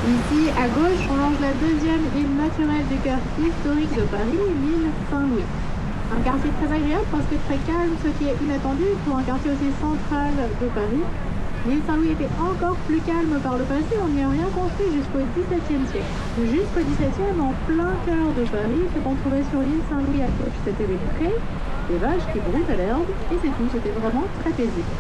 Ici, à gauche, on longe la deuxième île naturelle du cœur historique de Paris, l'île Saint-Louis. Un quartier très agréable parce que très calme, ce qui est inattendu pour un quartier aussi central de Paris. L'île Saint-Louis était encore plus calme par le passé, on n'y a rien construit jusqu'au XVIIe siècle. Jusqu'au XVIIe, en plein cœur de Paris, ce qu'on trouvait sur l'île Saint-Louis à gauche, c'était des prés, des vaches qui broutaient l'herbe, et c'est tout, c'était vraiment très paisible.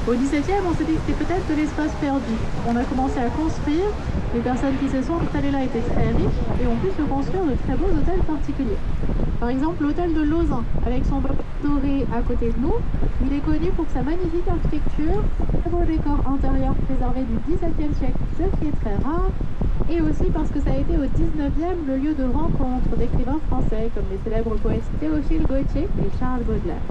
Au XVIIe, on s'est dit que c'était peut-être de l'espace perdu. On a commencé à construire, les personnes qui se sont installées là étaient très riches et ont pu se construire de très beaux hôtels particuliers. Par exemple, l'hôtel de Lausanne, avec son bateau doré à côté de nous, il est connu pour sa magnifique architecture, très beau décor intérieur préservé du XVIIe siècle, ce qui est très rare, et aussi parce que ça a été au XIXe le lieu de rencontre d'écrivains français comme les célèbres poètes Théophile Gautier et Charles Baudelaire.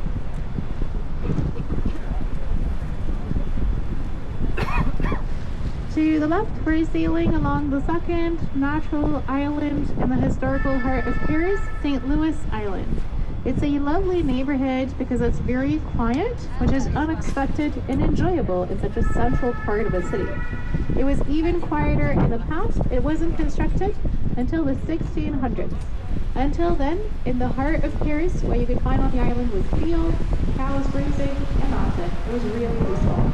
To the left, we're sailing along the second natural island in the historical heart of Paris, St. Louis Island. It's a lovely neighborhood because it's very quiet, which is unexpected and enjoyable in such a central part of a city. It was even quieter in the past. It wasn't constructed until the 1600s. Until then, in the heart of Paris, what you could find on the island was fields, cows grazing, and nothing. It was really peaceful.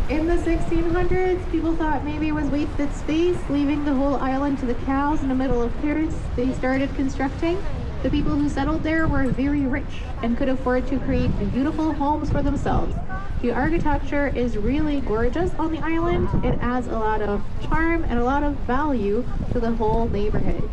In the 1600s, people thought maybe it was wasted space, leaving the whole island to the cows in the middle of Paris. They started constructing. The people who settled there were very rich and could afford to create beautiful homes for themselves. The architecture is really gorgeous on the island. It adds a lot of charm and a lot of value to the whole neighborhood.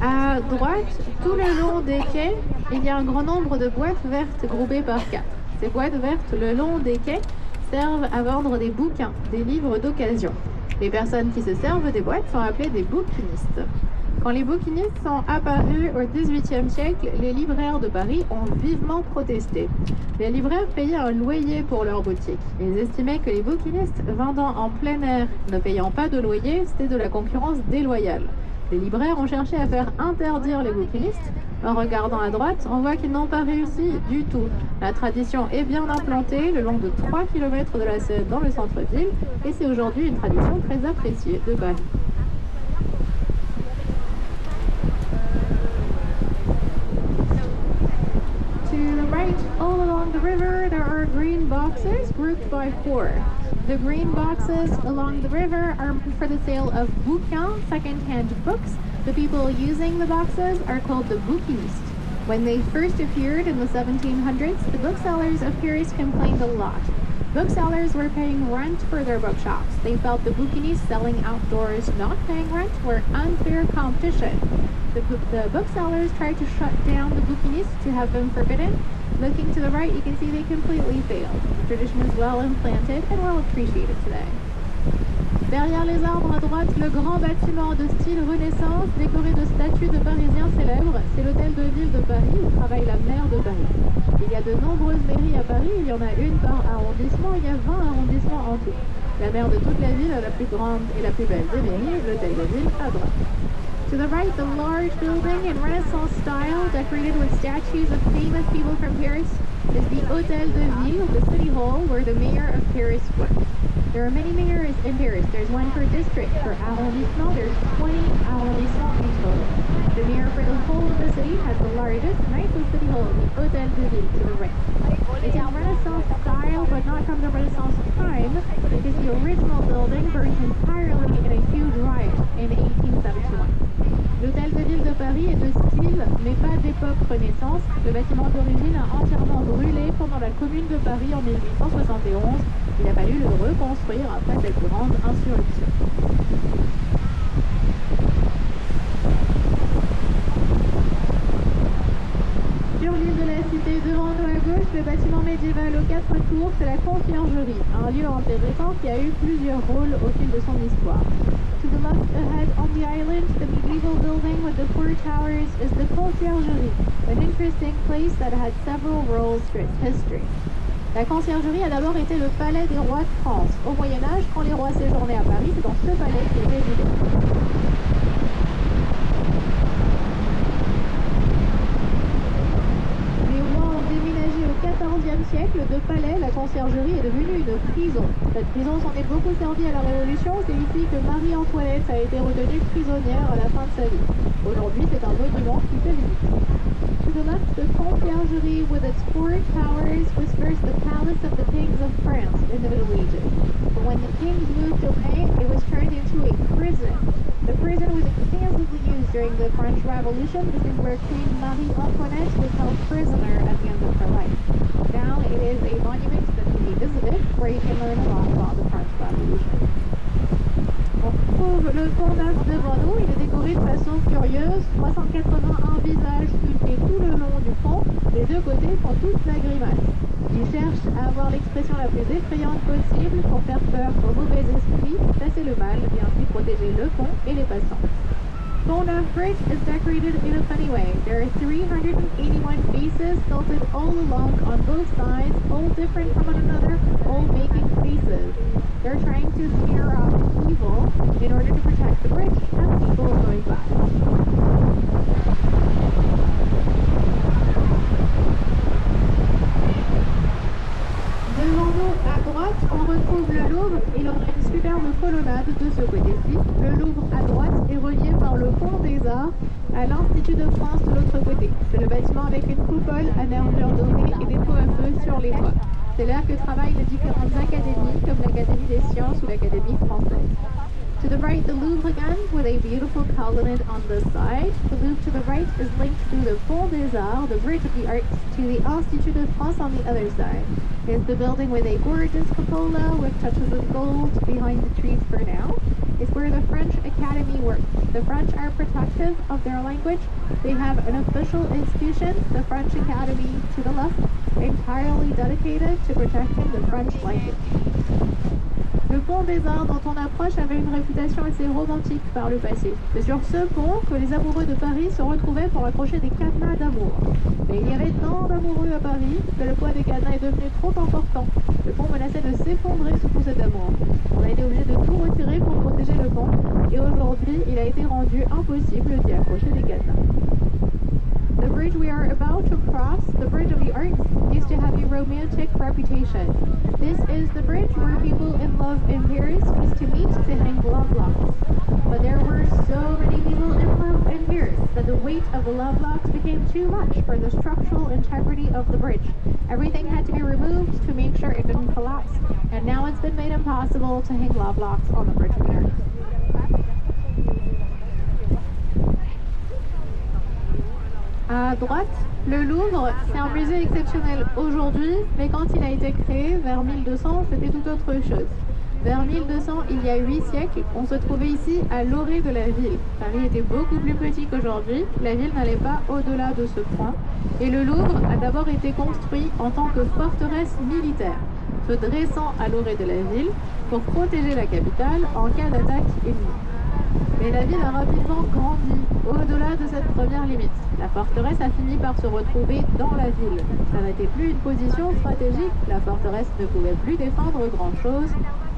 À droite, tout le long des quais, il y a un grand nombre de boîtes vertes groupées par quatre. Ces boîtes vertes le long des quais servent à vendre des bouquins, des livres d'occasion. Les personnes qui se servent des boîtes sont appelées des bouquinistes. Quand les bouquinistes sont apparus au XVIIIe siècle, les libraires de Paris ont vivement protesté. Les libraires payaient un loyer pour leur boutique. Ils estimaient que les bouquinistes vendant en plein air, ne payant pas de loyer, c'était de la concurrence déloyale. Les libraires ont cherché à faire interdire les bouquinistes. En regardant à droite, on voit qu'ils n'ont pas réussi du tout. La tradition est bien implantée le long de 3 km de la Seine dans le centre-ville et c'est aujourd'hui une tradition très appréciée de Paris. To the right, all along the river, there are green boxes grouped by 4. The green boxes along the river are for the sale of bouquins, second-hand books. The people using the boxes are called the bouquinistes. When they first appeared in the 1700s, the booksellers of Paris complained a lot. Booksellers were paying rent for their bookshops. They felt the bouquinistes selling outdoors not paying rent were unfair competition. The booksellers tried to shut down the bouquinistes to have them forbidden. Looking to the right, you can see they completely failed. The tradition is well implanted and well appreciated today. Derrière les arbres à droite, le grand bâtiment de style Renaissance décoré de statues de Parisiens célèbres, c'est l'hôtel de ville de Paris où travaille la maire de Paris. Il y a de nombreuses mairies à Paris, il y en a une par arrondissement, il y a 20 arrondissements en tout. La maire de toute la ville, la plus grande et la plus belle des mairies, l'hôtel de ville à droite. To the right, the large building in Renaissance style, decorated with statues of famous people from Paris, is the Hôtel de Ville, the city hall where the mayor of Paris works. There are many mayors in Paris. There's one per district. For arrondissement, there's 20 arrondissements in total. The mayor for the whole of the city has the largest, nicest city hall, the Hôtel de Ville, to the right. It's in Renaissance style, but not from the Renaissance time, because the original building burned entirely in a huge riot in 1871. L'Hôtel de Ville de Paris est de style, mais pas d'époque Renaissance. Le bâtiment d'origine a entièrement brûlé pendant la Commune de Paris en 1871. Il a fallu le reconstruire après cette grande insurrection. Sur l'île de la Cité, devant nous à gauche, le bâtiment médiéval aux 4 tours, c'est la conciergerie, un lieu intéressant qui a eu plusieurs rôles au fil de son histoire. To the left ahead on the island, the medieval building with the 4 towers is the conciergerie, an interesting place that had several roles through its history. La conciergerie a d'abord été le palais des rois de France. Au Moyen-Âge, quand les rois séjournaient à Paris, c'est dans ce palais qu'ils résidaient. Les rois ont déménagé au XIVe siècle de palais. La conciergerie est devenue une prison. Cette prison s'en est beaucoup servie à la Révolution. C'est ici que Marie-Antoinette a été retenue prisonnière à la fin de sa vie. Aujourd'hui, c'est un monument qui fait visite. To the left, the conciergerie with its 4 towers was first the palace of the kings of France in the Middle Ages. But when the kings moved away, it was turned into a prison. The prison was extensively used during the French Revolution. This is where Queen Marie-Antoinette was held prisoner at the end of her life. Now it is a monument that can be visited, where you can learn a lot about the French Revolution. On retrouve le pont neuf devant nous, il est décoré de façon curieuse, 381 visages sculptés tout le long du pont, les deux côtés font tous la grimace. Ils cherchent à avoir l'expression la plus effrayante possible pour faire peur aux mauvais esprits, chasser le mal et ainsi protéger le pont et les passants. Pont Neuf Bridge is decorated in a funny way. There are 381 faces sculpted all along on both sides, all different from one another, all making faces. They're trying to scare off evil in order to protect the bridge and the people going by. Devant nous, à droite, on retrouve le Louvre et l'on a une superbe colonnade de ce côté-ci. Le Louvre à droite est relié par le Pont des Arts à l'Institut de France de l'autre côté. C'est le bâtiment avec une coupole à nervures dorées et des pots à feu sur les toits. C'est là que travaillent les différentes académies comme l'Académie des sciences ou l'Académie française. To the right, the Louvre again, with a beautiful colonnade on the side. The Louvre to the right is linked through the Pont des Arts, the Bridge of the Arts, to the Institut de France on the other side. It's the building with a gorgeous cupola with touches of gold behind the trees for now. It's where the French Academy works. The French are protective of their language. They have an official institution, the French Academy to the left, entirely dedicated to protecting the French language. Le pont des Arts dont on approche avait une réputation assez romantique par le passé. C'est sur ce pont que les amoureux de Paris se retrouvaient pour accrocher des cadenas d'amour. Mais il y avait tant d'amoureux à Paris que le poids des cadenas est devenu trop important. Le pont menaçait de s'effondrer sous tout cet amour. On a été obligé de tout retirer pour protéger le pont et aujourd'hui il a été rendu impossible d'y accrocher des cadenas. The bridge we are about to cross, the Bridge of the Arts, used to have a romantic reputation. This is the bridge where people in love in Paris used to meet to hang love locks. But there were so many people in love in Paris that the weight of the love locks became too much for the structural integrity of the bridge. Everything had to be removed to make sure it didn't collapse, and now it's been made impossible to hang love locks on the Bridge of the Arts. À droite, le Louvre, c'est un musée exceptionnel aujourd'hui, mais quand il a été créé, vers 1200, c'était tout autre chose. Vers 1200, il y a 8 siècles, on se trouvait ici à l'orée de la ville. Paris était beaucoup plus petit qu'aujourd'hui, la ville n'allait pas au-delà de ce point, et le Louvre a d'abord été construit en tant que forteresse militaire, se dressant à l'orée de la ville pour protéger la capitale en cas d'attaque ennemie. Mais la ville a rapidement grandi au-delà de cette première limite. La forteresse a fini par se retrouver dans la ville. Ça n'était plus une position stratégique, la forteresse ne pouvait plus défendre grand-chose.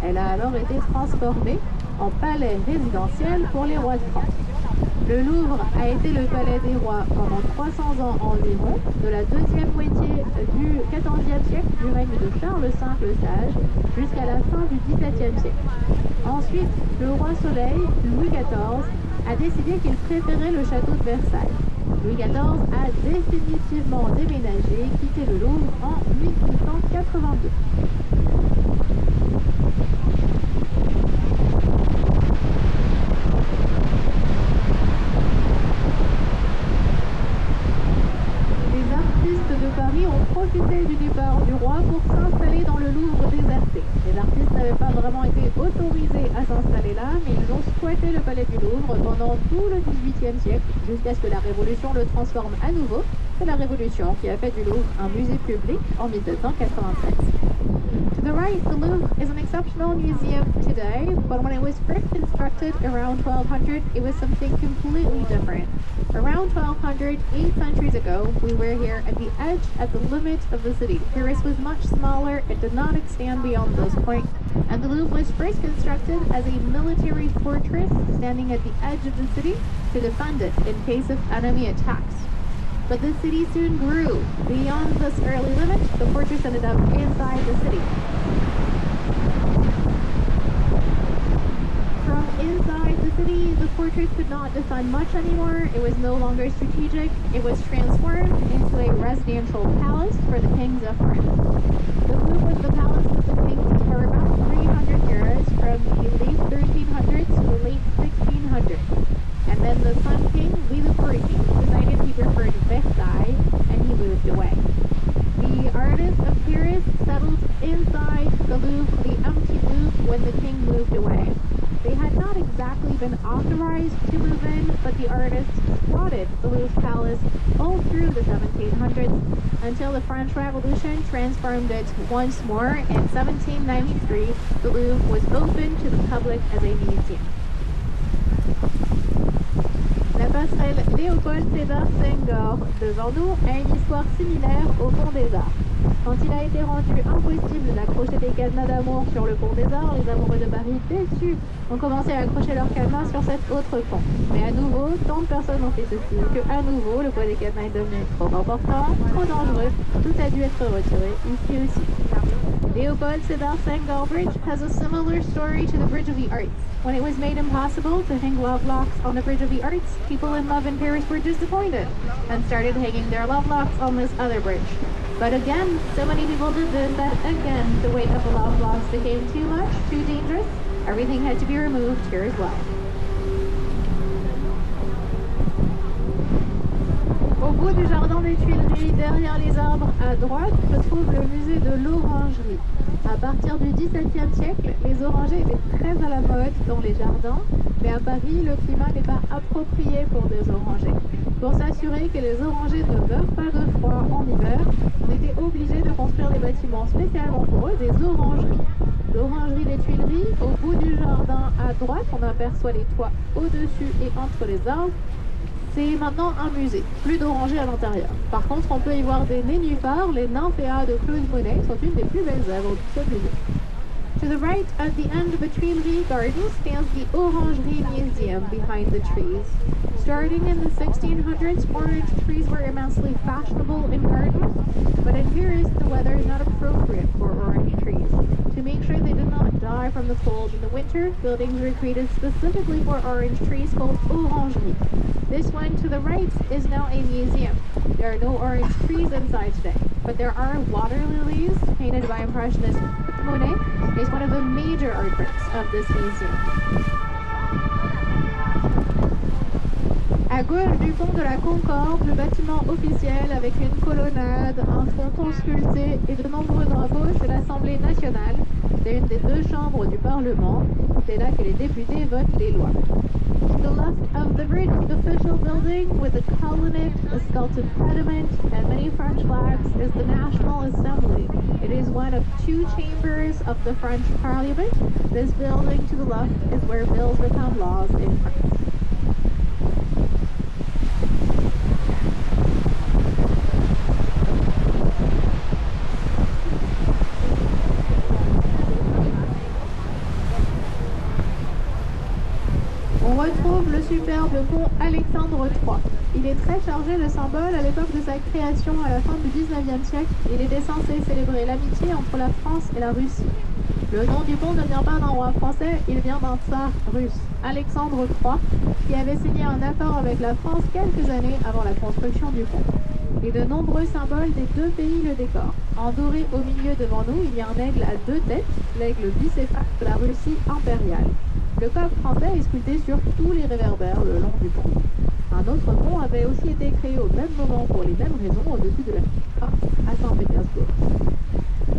Elle a alors été transformée en palais résidentiel pour les rois de France. Le Louvre a été le palais des rois pendant 300 ans environ, de la deuxième moitié du XIVe siècle, du règne de Charles V le Sage, jusqu'à la fin du XVIIe siècle. Ensuite, le roi Soleil, Louis XIV, a décidé qu'il préférait le château de Versailles. Louis XIV a définitivement déménagé et quitté le Louvre en 1882. De Paris ont profité du départ du roi pour s'installer dans le Louvre déserté. Les artistes n'avaient pas vraiment été autorisés à s'installer là, mais ils ont squatté le palais du Louvre pendant tout le XVIIIe siècle, jusqu'à ce que la Révolution le transforme à nouveau. C'est la Révolution qui a fait du Louvre un musée public en 1787. To the right, the Louvre is an exceptional museum today, but when it was first constructed around 1200, it was something completely different. Around 1200, 8 centuries ago, we were here at the edge, at the limit of the city. Paris was much smaller, it did not extend beyond those points, and the Louvre was first constructed as a military fortress standing at the edge of the city to defend it in case of enemy attacks. But the city soon grew. Beyond this early limit, the fortress ended up inside the city. From inside the city, the fortress could not defend much anymore. It was no longer strategic. It was transformed into a residential palace for the kings of France. The Louvre was the palace of the kings for about 300 years, from the late 1300s to the late 1600s. And then the Sun King, Louis XIV, decided he preferred Versailles, and he moved away. The artists of Paris settled inside the Louvre, the empty Louvre, when the king moved away. They had not exactly been authorized to move in, but the artists squatted the Louvre Palace all through the 1700s until the French Revolution transformed it once more. In 1793, the Louvre was opened to the public as a museum. La passerelle Léopold Sédar Senghor devant nous a une histoire similaire au Pont des Arts. Quand il a été rendu impossible d'accrocher des cadenas d'amour sur le Pont des Arts, les amoureux de Paris, déçus, ont commencé à accrocher leurs cadenas sur cet autre pont. Mais à nouveau, tant de personnes ont fait ceci que à nouveau, le poids des cadenas est devenu trop important, trop dangereux, tout a dû être retiré, ici aussi. Léopold Sédar Senghor Bridge has a similar story to the Bridge of the Arts. When it was made impossible to hang love locks on the Bridge of the Arts, people in love in Paris were disappointed and started hanging their love locks on this other bridge. But again, so many people did this that again, the weight of the love locks became too much, too dangerous. Everything had to be removed here as well. Au bout du jardin des Tuileries, derrière les arbres à droite, se trouve le musée de l'Orangerie. À partir du XVIIe siècle, les orangers étaient très à la mode dans les jardins, mais à Paris, le climat n'est pas approprié pour des orangers. Pour s'assurer que les orangers ne meurent pas de froid en hiver, on était obligé de construire des bâtiments spécialement pour eux, des orangeries. L'orangerie des Tuileries, au bout du jardin à droite, on aperçoit les toits au-dessus et entre les arbres. C'est maintenant un musée, plus d'orangers à l'intérieur. Par contre, on peut y voir des nénuphars, les nymphéas de Claude Monet sont une des plus belles œuvres de ce musée. To the right, at the end of the Tuileries Garden, stands the Orangerie Museum behind the trees. Starting in the 1600s, orange trees were immensely fashionable in gardens, but in Paris, the weather is not appropriate for orange trees. To make sure they did not die from the cold in the winter, buildings were created specifically for orange trees called orangeries. This one to the right is now a museum. There are no orange trees inside today, but there are water lilies painted by Impressionist Monet. Is one of the major artworks of this museum. À gauche du pont de la Concorde, le bâtiment officiel avec une colonnade, un fronton sculpté et de nombreux drapeaux, c'est l'Assemblée nationale. C'est une des deux chambres du Parlement. C'est là que les députés votent les lois. To the left of the bridge, the official building with a colonnade, a sculpted pediment, and many French flags is the National Assembly. It is one of two chambers of the French Parliament. This building to the left is where bills become laws in France. On retrouve le superbe pont Alexandre III. Il est très chargé de symboles à l'époque de sa création à la fin du 19e siècle. Il était censé célébrer l'amitié entre la France et la Russie. Le nom du pont ne vient pas d'un roi français, il vient d'un tsar russe, Alexandre III, qui avait signé un accord avec la France quelques années avant la construction du pont. Et de nombreux symboles des deux pays le décorent. En doré au milieu devant nous, il y a un aigle à deux têtes, l'aigle bicéphale de la Russie impériale. Le coq français est sculpté sur tous les réverbères le long du pont. Un autre pont avait aussi été créé au même moment pour les mêmes raisons au-dessus de la à Saint-Pétersbourg.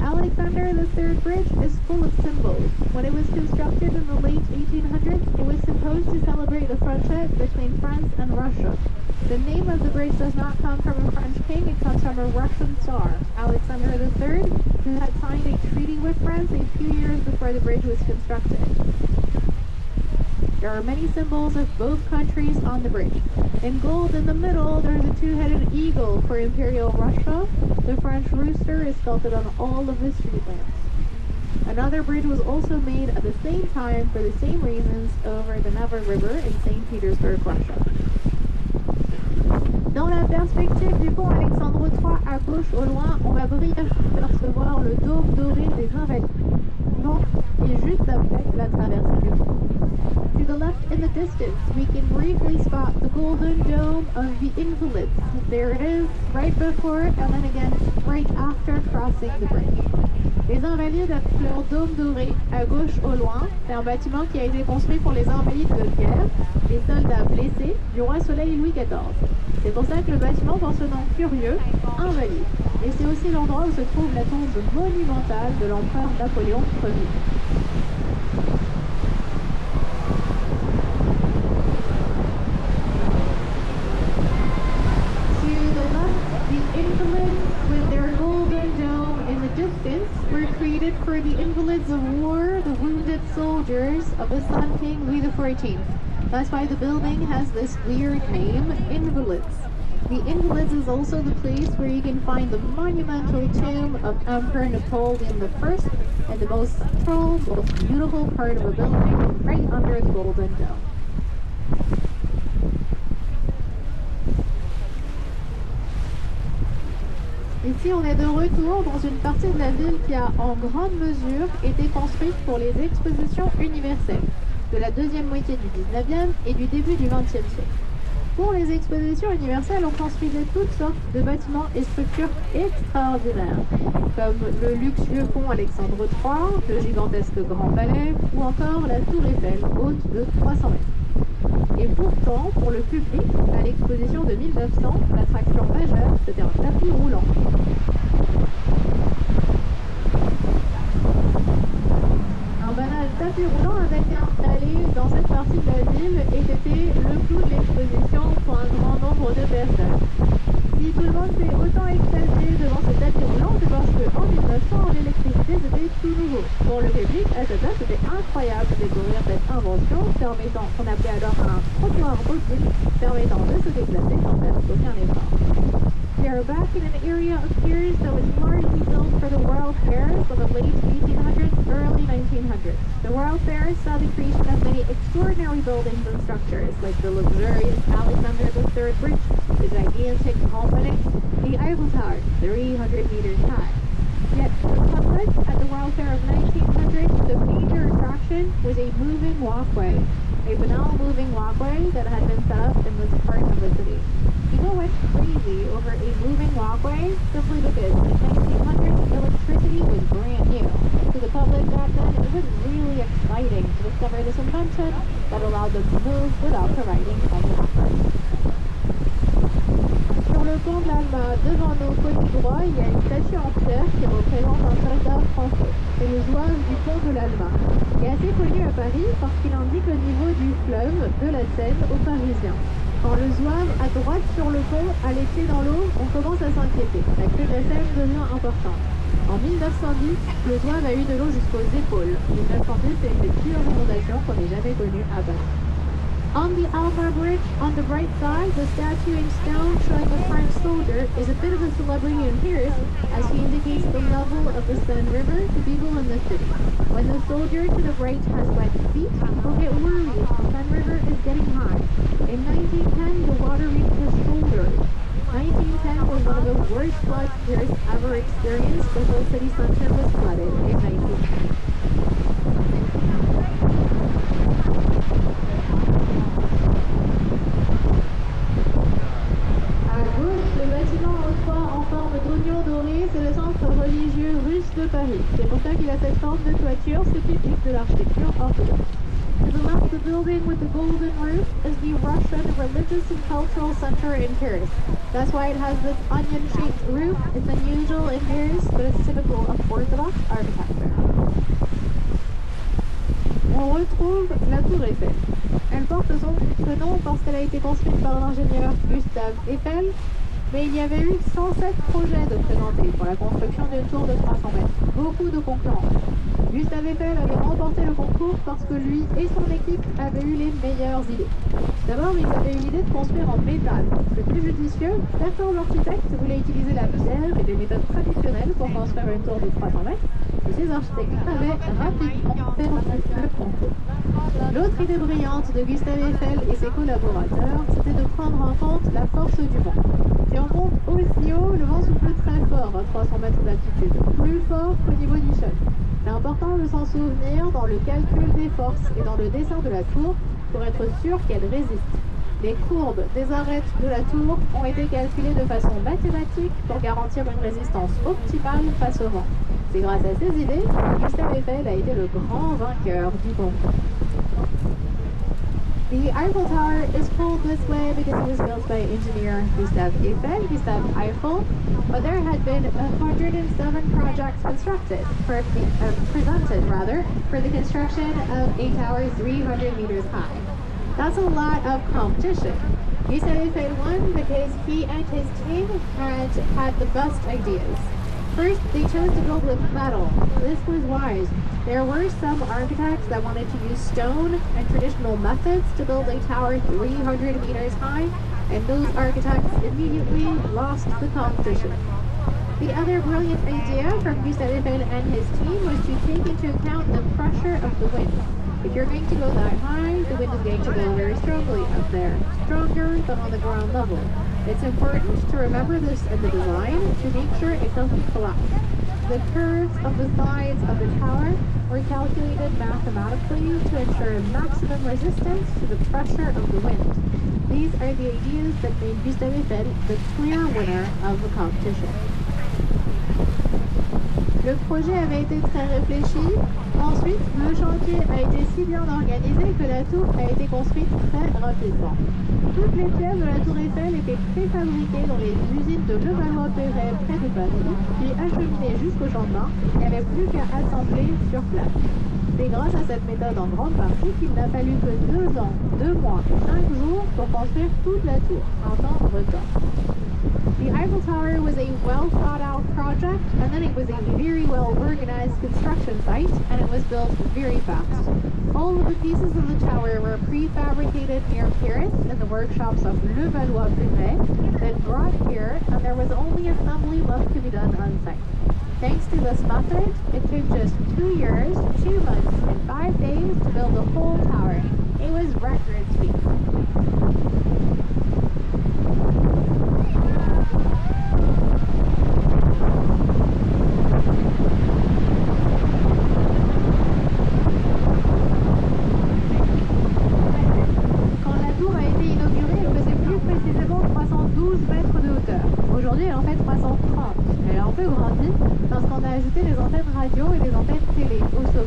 Alexander III Bridge is full of symbols. When it was constructed in the late 1800s, it was supposed to celebrate the friendship between France and Russia. The name of the bridge does not come from a French king, it comes from a Russian Tsar, Alexander III, who had signed a treaty with France a few years before the bridge was constructed. There are many symbols of both countries on the bridge. In gold in the middle, there's a two-headed eagle for Imperial Russia. The French rooster is sculpted on all of the street lamps. Another bridge was also made at the same time for the same reasons over the Neva River in St. Petersburg, Russia. Dans la perspective du pont Alexandre III, à gauche au loin, on va brièvement percevoir le dôme doré des Invalides. Donc, et juste après la traversée du pont. To the left in the distance, we can briefly spot the golden dome of the Invalides. There it is, right before and then again right after crossing the bridge. Les Invalides avec leur dôme doré à gauche au loin, c'est un bâtiment qui a été construit pour les Invalides de guerre, les soldats blessés du roi Soleil Louis XIV. C'est pour ça que le bâtiment porte ce nom curieux, Invalide. Et c'est aussi l'endroit où se trouve la tombe monumentale de l'empereur Napoléon Ier. Were created for the invalids of war, the wounded soldiers of the Sun King Louis XIV. That's why the building has this weird name, Invalids. The Invalids is also the place where you can find the monumental tomb of Emperor Napoleon I and the most central, most beautiful part of a building right under the Golden Dome. Ici, on est de retour dans une partie de la ville qui a en grande mesure été construite pour les expositions universelles de la deuxième moitié du 19e et du début du 20e siècle. Pour les expositions universelles, on construisait toutes sortes de bâtiments et structures extraordinaires, comme le luxueux pont Alexandre III, le gigantesque Grand Palais ou encore la Tour Eiffel, haute de 300 mètres. Et pourtant, pour le public, à l'exposition de 1900, l'attraction majeure, c'était un tapis roulant. Un banal tapis roulant avait été installé dans cette partie de la ville et c'était le clou de l'exposition pour un grand nombre de personnes. Si tout le monde s'est autant extasié devant ce tapis roulant, c'est parce qu'en 1900, l'électricité c'était tout nouveau. Pour le public, à cette date, c'était incroyable de découvrir cette invention permettant, qu'on appelait alors un trottoir mobile, permettant de se déplacer sans faire aucun effort. We are back in an area of piers that was largely built for the World Fairs of the late 1800s, early 1900s. The World Fairs saw the creation of many extraordinary buildings and structures, like the luxurious Alexander III Bridge, the gigantic Grand Palais, the Eiffel Tower, 300 meters high. Yet, for the public, at the World Fair of 1900, the major attraction was a moving walkway, a banal moving walkway that had been set up in this part of the city. People went crazy over a moving walkway simply because in 1900 electricity was brand new. To the public back then, it was really exciting to discover this invention that allowed them to move without providing any effort. le pont de l'Alma, devant nos côtés droits, il y a une statue en pierre qui représente un soldat français. C'est le zouave du pont de l'Alma. Il est assez connu à Paris parce qu'il indique le niveau du fleuve de la Seine aux Parisiens. Quand le zouave à droite sur le pont a les pieds dans l'eau, on commence à s'inquiéter. La crue de la Seine devient importante. En 1910, le zouave a eu de l'eau jusqu'aux épaules. 1910, c'est une des pires inondations qu'on ait jamais connues à Paris. On the Alma Bridge, on the right side, the statue in stone showing a French soldier is a bit of a celebrity in Paris as he indicates the level of the Seine River to people in the city. When the soldier to the right has wet feet, people get worried. The Seine River is getting high. In 1910, the water reached his shoulders. 1910 was one of the worst flood years ever experienced. The whole city center was flooded in 1910. C'est le centre religieux russe de Paris. C'est pour ça qu'il a cette forme de toiture, c'est typique de l'architecture orthodoxe. To the left, the building with the golden roof is the Russian Religious and Cultural Center in Paris. That's why it has this onion-shaped roof. It's unusual in Paris, but it's typical of Orthodox architecture. On retrouve la tour Eiffel. Elle porte ce nom parce qu'elle a été construite par l'ingénieur Gustave Eiffel. Mais il y avait eu 107 projets de présentés pour la construction d'une tour de 300 mètres. Beaucoup de concurrents. Gustave Eiffel avait remporté le concours parce que lui et son équipe avaient eu les meilleures idées. D'abord, ils avaient eu l'idée de construire en métal. Le plus judicieux, certains architectes voulaient utiliser la pierre et des méthodes traditionnelles pour construire une tour de 300 mètres. Et ces architectes avaient rapidement perdu le concours. L'autre idée brillante de Gustave Eiffel et ses collaborateurs, c'était de prendre en compte la force du vent. Si on monte aussi haut, le vent souffle très fort à 300 mètres d'altitude, plus fort qu'au niveau du sol. C'est important de s'en souvenir dans le calcul des forces et dans le dessin de la tour pour être sûr qu'elle résiste. Les courbes des arêtes de la tour ont été calculées de façon mathématique pour garantir une résistance optimale face au vent. C'est grâce à ces idées que Gustave Eiffel a été le grand vainqueur du concours. The Eiffel Tower is called this way because it was built by engineer Gustave Eiffel, Gustave Eiffel, but there had been 107 projects presented for the construction of a tower 300 meters high. That's a lot of competition. Gustave Eiffel won because he and his team had the best ideas. First, they chose to build with metal. This was wise. There were some architects that wanted to use stone and traditional methods to build a tower 300 meters high, and those architects immediately lost the competition. The other brilliant idea from Gustave Eiffel and his team was to take into account the pressure of the wind. If you're going to go that high, the wind is going to blow very strongly up there, stronger than on the ground level. It's important to remember this in the design to make sure it doesn't collapse. The curves of the sides of the tower were calculated mathematically to ensure maximum resistance to the pressure of the wind. These are the ideas that made Gustave Eiffel the clear winner of the competition. Le projet avait été très réfléchi. Ensuite, le chantier a été si bien organisé que la tour a été construite très rapidement. Toutes les pièces de la tour Eiffel étaient préfabriquées dans les usines de Levallois-Perret près de Paris, puis acheminées jusqu'au Champlain. Il n'y avait plus qu'à assembler sur place. C'est grâce à cette méthode en grande partie qu'il n'a fallu que 2 ans, 2 mois et 5 jours pour construire toute la tour, en temps record. The Eiffel Tower was a well thought out project, and then it was a very well organized construction site, and it was built very fast. All of the pieces of the tower were prefabricated near Paris in the workshops of Levallois-Perret, then brought here, and there was only assembly left to be done on site. Thanks to this method, it took just 2 years, 2 months, and 5 days to build the whole tower. It was record speed. Aujourd'hui, elle en fait 330. Elle a un peu grandi parce qu'on a ajouté des antennes radio et des antennes télé au sommet.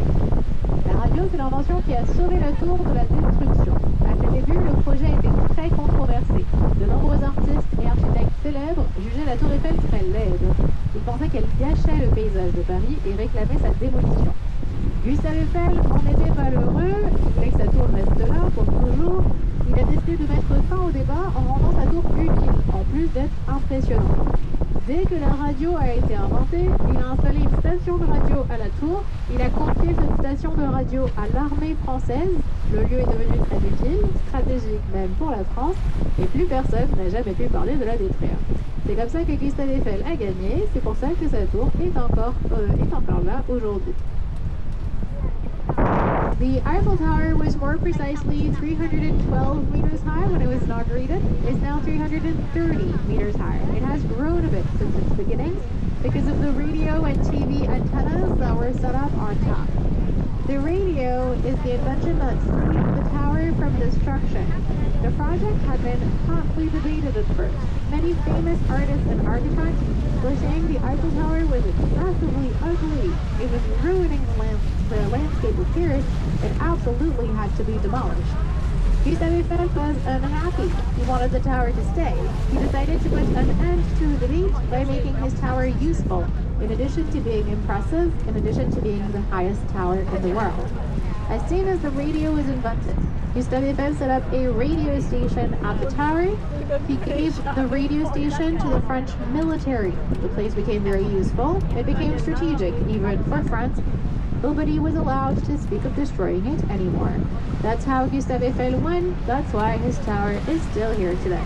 La radio, c'est l'invention qui a sauvé la tour de la destruction. À ses débuts, le projet était très controversé. De nombreux artistes et architectes célèbres jugeaient la tour Eiffel très laide. Ils pensaient qu'elle gâchait le paysage de Paris et réclamaient sa démolition. Gustave Eiffel en était malheureux, il voulait que sa tour reste là pour toujours. Il a décidé de mettre fin au débat en rendant sa tour utile, en plus d'être impressionnante. Dès que la radio a été inventée, il a installé une station de radio à la tour. Il a confié cette station de radio à l'armée française. Le lieu est devenu très utile, stratégique même pour la France, et plus personne n'a jamais pu parler de la détruire. C'est comme ça que Gustave Eiffel a gagné, c'est pour ça que sa tour est encore là aujourd'hui. The Eiffel Tower was more precisely 312 meters high when it was inaugurated. It's now 330 meters high. It has grown a bit since its beginnings because of the radio and TV antennas that were set up on top. The radio is the invention that saved the tower from destruction. The project had been hotly debated at first. Many famous artists and architects were saying the Eiffel Tower was excessively ugly. It was ruining the landscape of Paris. It absolutely had to be demolished. Gustave Eiffel was unhappy. He wanted the tower to stay. He decided to put an end to the debate by making his tower useful, in addition to being impressive, in addition to being the highest tower in the world. As soon as the radio was invented, Gustave Eiffel set up a radio station at the tower. He gave the radio station to the French military. The place became very useful. It became strategic, even for France. Nobody was allowed to speak of destroying it anymore. That's how Gustave Eiffel won. That's why his tower is still here today.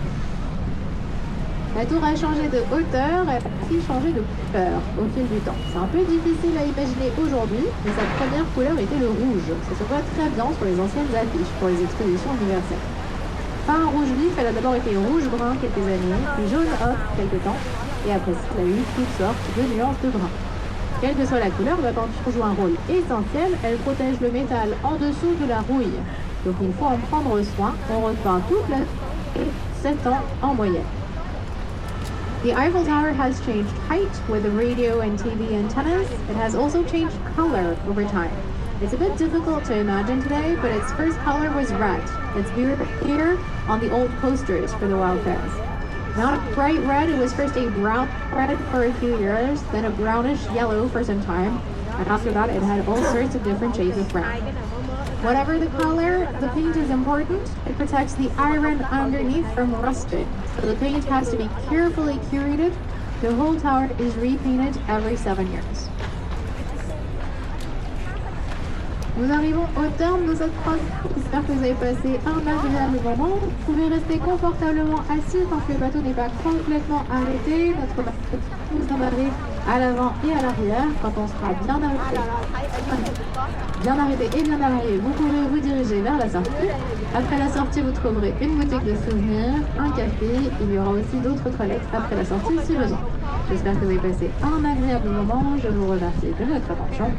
La tour a changé de hauteur, elle a aussi changé de couleur au fil du temps. C'est un peu difficile à imaginer aujourd'hui, mais sa première couleur était le rouge. Ça se voit très bien sur les anciennes affiches pour les expositions universelles. Pas un rouge vif, elle a d'abord été rouge-brun quelques années, puis jaune-ocre quelques temps, et après ça, elle a eu toutes sortes de nuances de brun. Quelle que soit la couleur, la peinture joue un rôle essentiel, elle protège le métal en dessous de la rouille. Donc il faut en prendre soin, on repeint toute la 7 ans en moyenne. The Eiffel Tower has changed height with the radio and TV antennas. It has also changed color over time. It's a bit difficult to imagine today, but its first color was red. It's here on the old posters for the World Fairs. Not a bright red, it was first a brown red for a few years, then a brownish yellow for some time, and after that it had all sorts of different shades of brown. Whatever the color, the paint is important. It protects the iron underneath from rusting, so the paint has to be carefully curated. The whole tower is repainted every 7 years. Nous arrivons au terme de cette croisière. J'espère que vous avez passé un agréable moment. Vous pouvez rester confortablement assis tant que le bateau n'est pas complètement arrêté. Notre bateau nous amarrer à l'avant et à l'arrière. Quand on sera bien arrêté et bien arrivé, vous pourrez vous diriger vers la sortie. Après la sortie, vous trouverez une boutique de souvenirs, un café. Il y aura aussi d'autres toilettes après la sortie si besoin. J'espère que vous avez passé un agréable moment. Je vous remercie de votre attention.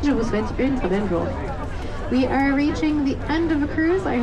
Je vous souhaite une très belle journée. We are reaching the end of a cruise.